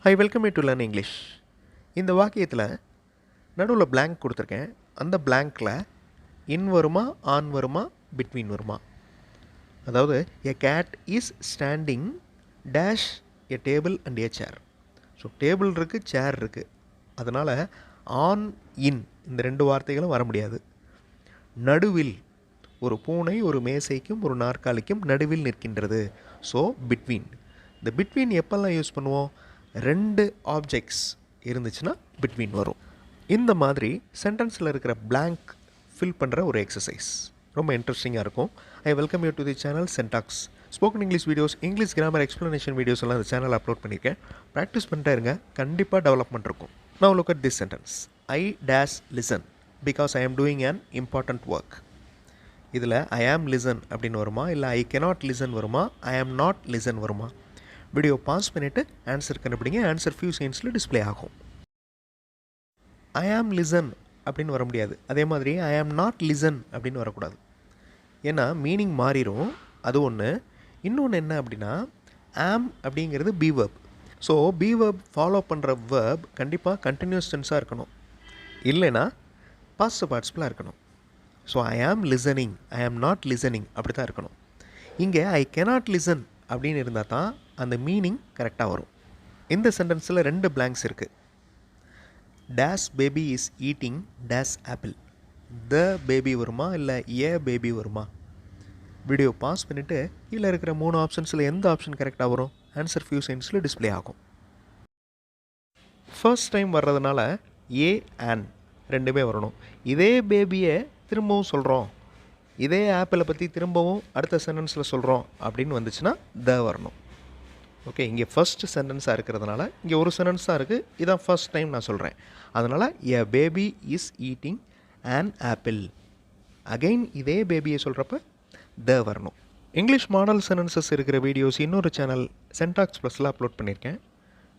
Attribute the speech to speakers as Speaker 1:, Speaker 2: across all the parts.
Speaker 1: Hi, welcome you to Learn English. இந்த வாக்கியத்தில் நடுவில் blank கொடுத்துருக்கேன். அந்த blankல in வருமா on வருமா between வருமா. அதாவது a cat is standing dash a table and a chair. So table இருக்குது, சேர் இருக்குது. அதனால் on in இந்த ரெண்டு வார்த்தைகளும் வர முடியாது. நடுவில் ஒரு பூனை ஒரு மேசைக்கும் ஒரு நாற்காலிக்கும் நடுவில் நிற்கின்றது. So between. இந்த between எப்பெல்லாம் யூஸ் பண்ணுவோம்? ரெண்டு ஆப்ஜெக்ட்ஸ் இருந்துச்சுன்னா பிட்வீன் வரும். இந்த மாதிரி சென்டென்ஸில் இருக்கிற blank ஃபில் பண்ணுற ஒரு எக்ஸசைஸ் ரொம்ப இன்ட்ரெஸ்டிங்காக இருக்கும். I welcome you to the channel Syntax. Spoken English videos, English grammar explanation videos எல்லாம் இந்த சேனல் அப்லோட் பண்ணியிருக்கேன். ப்ராக்டிஸ் பண்ணிட்டே இருங்க, கண்டிப்பாக டெவலப்மெண்ட் இருக்கும். Now look at this sentence. I dash listen because I ஆம் டூயிங் அன் இம்பார்ட்டண்ட் ஒர்க். இதில் ஐ ஆம் லிசன் அப்படின்னு வருமா, இல்லை ஐ கெனாட் லிசன் வருமா, ஐ ஆம் நாட் லிசன் வருமா? வீடியோ பாஸ் பண்ணிவிட்டு ஆன்சர் கண்டுபிடிங்க. ஆன்சர் ஃபியூ செகண்ட்ஸில் டிஸ்பிளே ஆகும். ஐ ஆம் லிசன் அப்படின்னு வர முடியாது. அதே மாதிரி ஐ ஆம் நாட் லிசன் அப்படின்னு வரக்கூடாது. ஏன்னா மீனிங் மாறிடும். அது ஒன்று. இன்னொன்று என்ன அப்படின்னா, ஆம் அப்படிங்கிறது B verb. So B verb follow பண்ணுற வேர்ப் கண்டிப்பாக கண்டினியூஸ் டென்ஸாக இருக்கணும், இல்லைன்னா பாஸ்ட் பார்ட்டிசிபிளாக இருக்கணும். ஸோ ஐ ஆம் listening, I am not listening அப்படி தான் இருக்கணும். இங்கே ஐ கெனாட் லிசன் அப்படின்னு இருந்தால் தான் அந்த மீனிங் கரெக்டாக வரும். இந்த சென்டென்ஸில் ரெண்டு பிளாங்க்ஸ் இருக்குது. Dash baby is eating dash apple. The baby வருமா, இல்லை ஏ பேபி வருமா? வீடியோ பாஸ் பண்ணிவிட்டு கீழே இருக்கிற மூணு ஆப்ஷன்ஸில் எந்த ஆப்ஷன் கரெக்டாக வரும்? ஆன்சர் ஃபியூ செகண்ட்ஸில் டிஸ்பிளே ஆகும். ஃபர்ஸ்ட் டைம் வர்றதுனால ஏ அண்ட் ரெண்டுமே வரணும். இதே பேபியை திரும்பவும் சொல்கிறோம், இதே ஆப்பிளை பற்றி திரும்பவும் அடுத்த சென்டென்ஸில் சொல்கிறோம் அப்படின்னு வந்துச்சுன்னா த வரணும். ஓகே, இங்கே ஃபர்ஸ்ட் சென்டென்ஸாக இருக்கிறதுனால இங்கே ஒரு சென்டென்ஸ் தான் இருக்குது, இதான் ஃபர்ஸ்ட் டைம் நான் சொல்கிறேன். அதனால் எ baby is eating an apple. Again இதே பேபியை சொல்கிறப்ப த வரணும். இங்கிலீஷ் மாடல் சென்டென்சஸ் இருக்கிற வீடியோஸ் இன்னொரு சேனல் சென்டாக்ஸ் ப்ளஸில் அப்லோட் பண்ணியிருக்கேன்.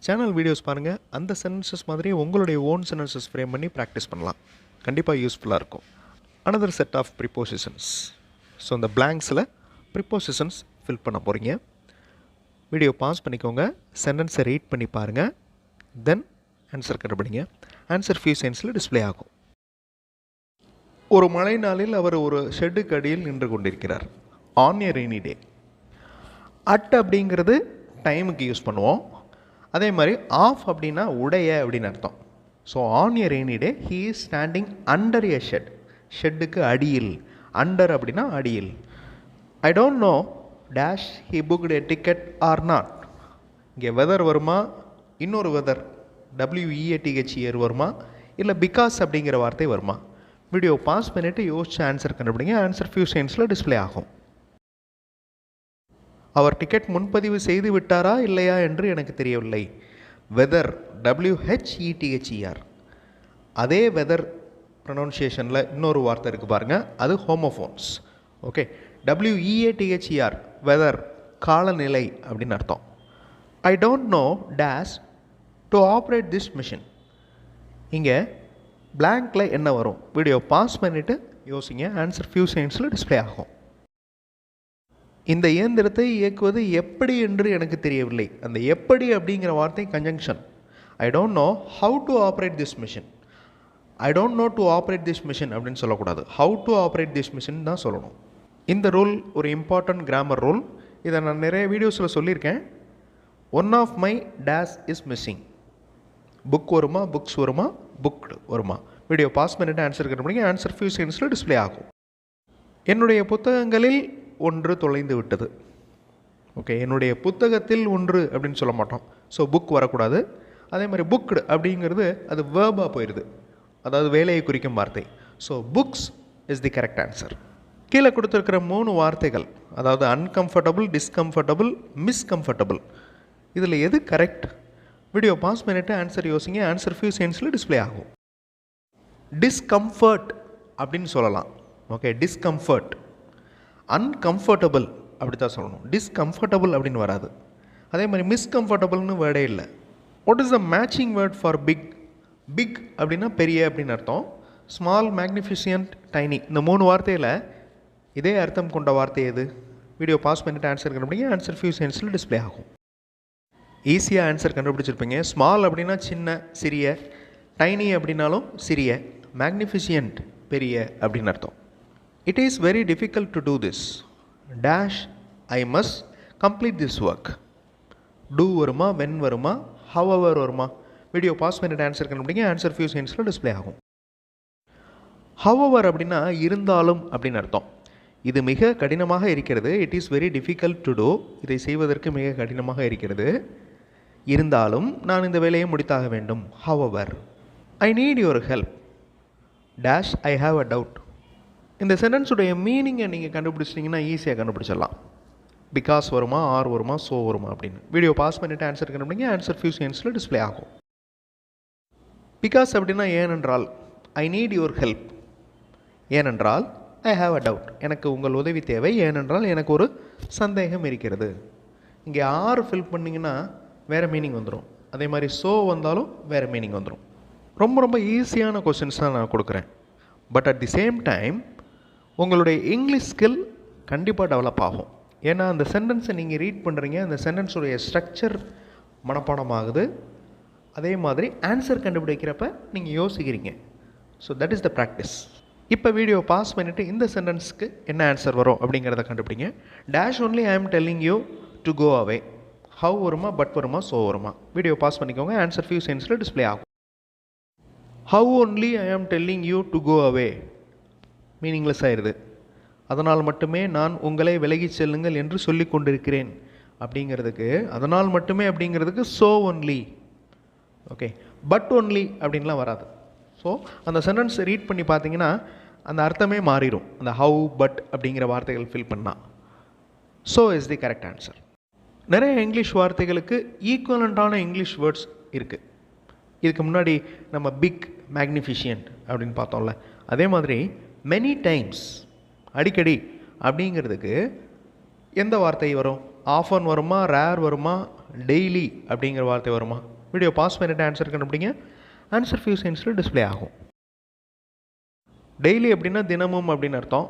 Speaker 1: சேனல் வீடியோஸ் பாருங்கள். அந்த சென்டென்சஸ் மாதிரி உங்களுடைய ஓன் சென்டென்சஸ் ஃப்ரேம் பண்ணி ப்ராக்டிஸ் பண்ணலாம். கண்டிப்பாக யூஸ்ஃபுல்லாக இருக்கும். another set of prepositions. So இந்த blanksல prepositions ஃபில் பண்ண போகிறீங்க. வீடியோ பாஸ் பண்ணிக்கோங்க, சென்டென்ஸை ரீட் பண்ணி பாருங்கள், தென் ஆன்சர் கண்டுபிடிங்க. ஆன்சர் ஃபியூ செகண்ட்ஸில் டிஸ்பிளே ஆகும். ஒரு மழை நாளில் அவர் ஒரு ஷெட்டுக்கு அடியில் நின்று கொண்டிருக்கிறார். On a rainy day. At அப்படிங்கிறது டைமுக்கு யூஸ் பண்ணுவோம். அதே மாதிரி ஆஃப் அப்படின்னா உடைய அப்படின்னு அர்த்தம். So on a rainy day he is standing under a shed. ஷெட்டுக்கு அடியில், அண்டர் அப்படின்னா அடியில். I don't know dash he booked a ticket or not. இங்கே வெதர் வருமா, இன்னொரு வெதர் WEATHER வருமா, இல்லை பிகாஸ் அப்படிங்கிற வார்த்தை வருமா? வீடியோ பாஸ் பண்ணிவிட்டு யோசிச்சு ஆன்சர் கண்டுபிடிங்க. ஆன்சர் ஃபியூ செகண்ட்ஸில் டிஸ்பிளே ஆகும். அவர் டிக்கெட் முன்பதிவு செய்து விட்டாரா இல்லையா என்று எனக்கு தெரியவில்லை. Weather WHETHER. அதே வெதர் ப்ரொனவுன்சியேஷனில் இன்னொரு வார்த்தை இருக்குது பாருங்கள், அது ஹோமோஃபோன்ஸ். ஓகே, WEATHER வெதர் காலநிலை அப்படின்னு அர்த்தம். ஐ don't know dash to operate this machine. இங்கே பிளாங்க்கில் என்ன வரும்? வீடியோ பாஸ் பண்ணிவிட்டு யோசிங்க. ஆன்சர் ஃபியூ செகண்ட்ஸில் டிஸ்பிளே ஆகும். இந்த இயந்திரத்தை இயக்குவது எப்படி என்று எனக்கு தெரியவில்லை. அந்த எப்படி அப்படிங்கிற வார்த்தை conjunction. I don't know how to operate this machine. I don't no to operate this machine அப்படின்னு சொல்லக்கூடாது, how to operate this machine தான் சொல்லணும். இந்த ரூல் ஒரு இம்பார்ட்டன்ட் கிராமர் ரூல். இதை நான் நிறைய வீடியோஸில் சொல்லியிருக்கேன். One of my dash is missing. Book வருமா, புக்ஸ் வருமா, புக்டு வருமா? வீடியோ பாஸ் பண்ணிவிட்டு ஆன்சர் கண்டுபிடிங்க. ஆன்சர் ஃபியூ செகண்ட்ஸில் டிஸ்பிளே ஆகும். என்னுடைய புத்தகங்களில் ஒன்று தொலைந்து விட்டது. ஓகே, என்னுடைய புத்தகத்தில் ஒன்று அப்படின்னு சொல்ல மாட்டோம். ஸோ புக் வரக்கூடாது. அதே மாதிரி புக்டு அப்படிங்கிறது அது வேர்பாக போயிடுது, அதாவது வேலையை குறிக்கும் வார்த்தை. So books is the correct answer. கீழே கொடுத்துருக்கிற மூணு வார்த்தைகள், அதாவது அன்கம்ஃபர்டபுள், டிஸ்கம்ஃபர்டபுள், மிஸ்கம்ஃபர்டபுள், இதில் எது கரெக்ட்? வீடியோ பாஸ் பண்ணிவிட்டு ஆன்சர் யோசிங்க. ஆன்சர் ஃபியூ செகண்ட்ஸில் டிஸ்பிளே ஆகும். டிஸ்கம்ஃபர்ட் அப்படின்னு சொல்லலாம். Okay, discomfort. அன்கம்ஃபர்டபுள் அப்படி தான் சொல்லணும், டிஸ்கம்ஃபர்டபுள் அப்படின்னு வராது. அதே மாதிரி மிஸ்கம்ஃபர்டபுள்னு வேர்டே இல்லை. What is the matching word for big? Big அப்படின்னா பெரிய அப்படின்னு அர்த்தம். ஸ்மால், மேக்னிஃபிஷியன்ட், டைனி, இந்த மூணு வார்த்தையில் இதே அர்த்தம் கொண்ட வார்த்தை எது? வீடியோ பாஸ் பண்ணிவிட்டு ஆன்சர் கண்டுபிடிங்க. ஆன்சர் ஃபியூ செகண்ட்ஸில் டிஸ்பிளே ஆகும். ஈஸியாக ஆன்சர் கண்டுபிடிச்சிருப்பீங்க. ஸ்மால் அப்படின்னா சின்ன, சிறிய. டைனி அப்படின்னாலும் சிறிய. மேக்னிஃபிஷியன்ட் பெரிய அப்படின்னு அர்த்தம். It is very difficult to do this dash I must complete this work. Do வருமா, வென் வருமா, ஹவவர் வருமா? வீடியோ பாஸ் பண்ணிட்டு ஆன்சர் கண்டுபிடிங்க. ஆன்சர் ஃபியூ செகண்ட்ஸில் டிஸ்பிளே ஆகும். ஹவவர் அப்படின்னா இருந்தாலும் அப்படின்னு அர்த்தம். இது மிக கடினமாக இருக்கிறது. It is very difficult to do. இதை செய்வதற்கு மிக கடினமாக இருக்கிறது. இருந்தாலும் நான் இந்த வேலையை முடித்தாக வேண்டும். However I need your help dash I have a doubt. இந்த சென்டென்ஸுடைய மீனிங்கை நீங்கள் கண்டுபிடிச்சிட்டிங்கன்னா ஈஸியாக கண்டுபிடிச்சிடலாம். பிகாஸ் வருமா, ஆர் வருமா, ஸோ வருமா அப்படின்னு. வீடியோ பாஸ் பண்ணிவிட்டு ஆன்சர் கண்டுபிடிங்க. ஆன்சர் ஃபியூ செகண்ட்ஸில் டிஸ்பிளே ஆகும். பிகாஸ் அப்படின்னா ஏனென்றால். ஐ நீட் யுவர் ஹெல்ப் ஏனென்றால். ஐ ஹாவ் அ டவுட் எனக்கு உங்கள் உதவி தேவை. ஏனென்றால் எனக்கு ஒரு சந்தேகம் இருக்கிறது. இங்கே ஆர் ஃபில் பண்ணிங்கன்னா வேறு மீனிங் வந்துடும். அதே மாதிரி ஸோ வந்தாலும் வேறு மீனிங் வந்துடும். ரொம்ப ரொம்ப ஈஸியான கொஸ்டின்ஸ் தான் நான் கொடுக்குறேன். But at the same time உங்களுடைய இங்கிலீஷ் ஸ்கில் கண்டிப்பாக டெவலப் ஆகும். ஏன்னா அந்த சென்டென்ஸை நீங்கள் ரீட் பண்ணுறீங்க, அந்த சென்டென்ஸுடைய ஸ்ட்ரக்சர் மனப்பாடமாகுது. அதே மாதிரி ஆன்சர் கண்டுபிடிக்கிறப்ப நீங்கள் யோசிக்கிறீங்க. So that is the practice. இப்போ வீடியோ பாஸ் பண்ணிவிட்டு இந்த சென்டென்ஸ்க்கு என்ன ஆன்சர் வரும் அப்படிங்கிறத கண்டுபிடிங்க. Dash only I am telling you to go away. How வருமா, பட் வருமா, ஸோ வருமா? வீடியோ பாஸ் பண்ணிக்கோங்க. ஆன்சர் ஃபியூ செகண்ட்ஸில் டிஸ்பிளே ஆகும். How only I am telling you to go away meaningless ஆயிடுது. அதனால் மட்டுமே நான் உங்களை விலகிச் செல்லுங்கள் என்று சொல்லி கொண்டிருக்கிறேன் அப்படிங்கிறதுக்கு, அதனால் மட்டுமே அப்படிங்கிறதுக்கு so only. Okay, but only அப்படின்லாம் வராது. ஸோ அந்த சென்டென்ஸ் ரீட் பண்ணி பார்த்தீங்கன்னா அந்த அர்த்தமே மாறிடும். அந்த ஹவ், பட் அப்படிங்கிற வார்த்தைகள் ஃபில் பண்ணால். So is the correct answer. நிறைய இங்கிலீஷ் வார்த்தைகளுக்கு ஈக்குவலண்ட்டான இங்கிலீஷ் வேர்ட்ஸ் இருக்குது. இதுக்கு முன்னாடி நம்ம பிக், மேக்னிஃபிஷியன்ட் அப்படின்னு பார்த்தோம்ல, அதே மாதிரி மெனி டைம்ஸ், அடிக்கடி அப்படிங்கிறதுக்கு எந்த வார்த்தை வரும்? ஆஃபன் வருமா, ரேர் வருமா, டெய்லி அப்படிங்கிற வார்த்தை வருமா? வீடியோ பாஸ் பண்ணிட்டு ஆன்சர் கண்டுபிடிங்க. ஆன்சர் ஃபியூ செகண்ட்ஸில் டிஸ்பிளே ஆகும். டெய்லி அப்படின்னா தினமும் அப்படின்னு அர்த்தம்.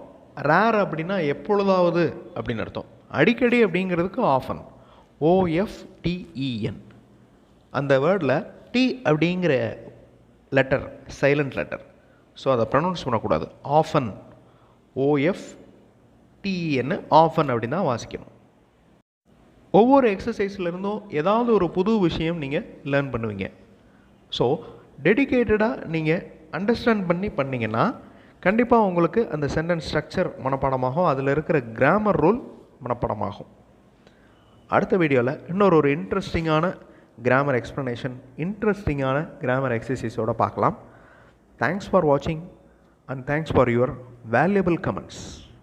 Speaker 1: ரேர் அப்படின்னா எப்பொழுதாவது அப்படின்னு அர்த்தம். அடிக்கடி அப்படிங்கிறதுக்கு ஆஃபன், OFTEN. அந்த வேர்டில் டி அப்படிங்கிற லெட்டர் சைலண்ட் லெட்டர். ஸோ அதை ப்ரொனவுன்ஸ் பண்ணக்கூடாது. ஆஃபன், OFTEN, ஆஃபன் அப்படின்னு தான் வாசிக்கணும். ஒவ்வொரு எக்ஸசைஸ்லேருந்தும் ஏதாவது ஒரு புது விஷயம் நீங்கள் லேர்ன் பண்ணுவீங்க. ஸோ டெடிக்கேட்டடாக நீங்கள் அண்டர்ஸ்டாண்ட் பண்ணிங்கன்னா கண்டிப்பாக உங்களுக்கு அந்த சென்டென்ஸ் ஸ்ட்ரக்சர் மனப்பாடமாகும். அதில் இருக்கிற கிராமர் ரூல் மனப்பாடமாகும். அடுத்த வீடியோவில் இன்னொரு இன்ட்ரெஸ்டிங்கான கிராமர் எக்ஸ்ப்ளனேஷன், இன்ட்ரெஸ்டிங்கான கிராமர் எக்ஸசைஸோடு பார்க்கலாம். தேங்க்ஸ் ஃபார் வாட்சிங் and thanks for your valuable comments.